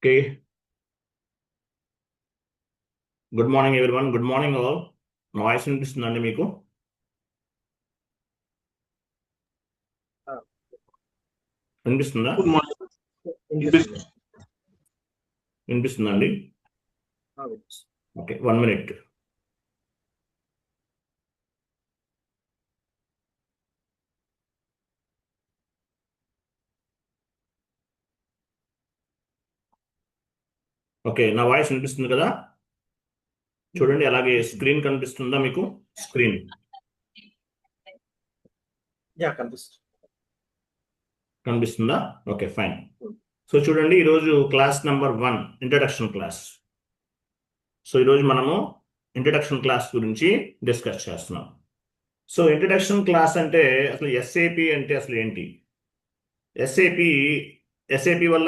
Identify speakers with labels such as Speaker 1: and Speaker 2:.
Speaker 1: Okay. Good morning, everyone. Good morning, all. నా voice వినిపిస్తుందండి మీకు? వినిపిస్తుందా?
Speaker 2: Good morning.
Speaker 1: వినిపిస్తుందండి? Okay, 1 minute. ఓకే, నా వాయిస్ వినిపిస్తుంది కదా? చూడండి, అలాగే స్క్రీన్ కనిపిస్తుందా మీకు? స్క్రీన్ కనిపిస్తుందా? Okay, fine. సో చూడండి, ఈరోజు class number 1 introduction class. So ఈరోజు మనము ఇంట్రడక్షన్ క్లాస్ గురించి డిస్కస్ చేస్తున్నాం. సో ఇంట్రడక్షన్ క్లాస్ అంటే అసలు ఎస్ఏపి అంటే అసలు ఏంటి? ఎస్ఏపి వల్ల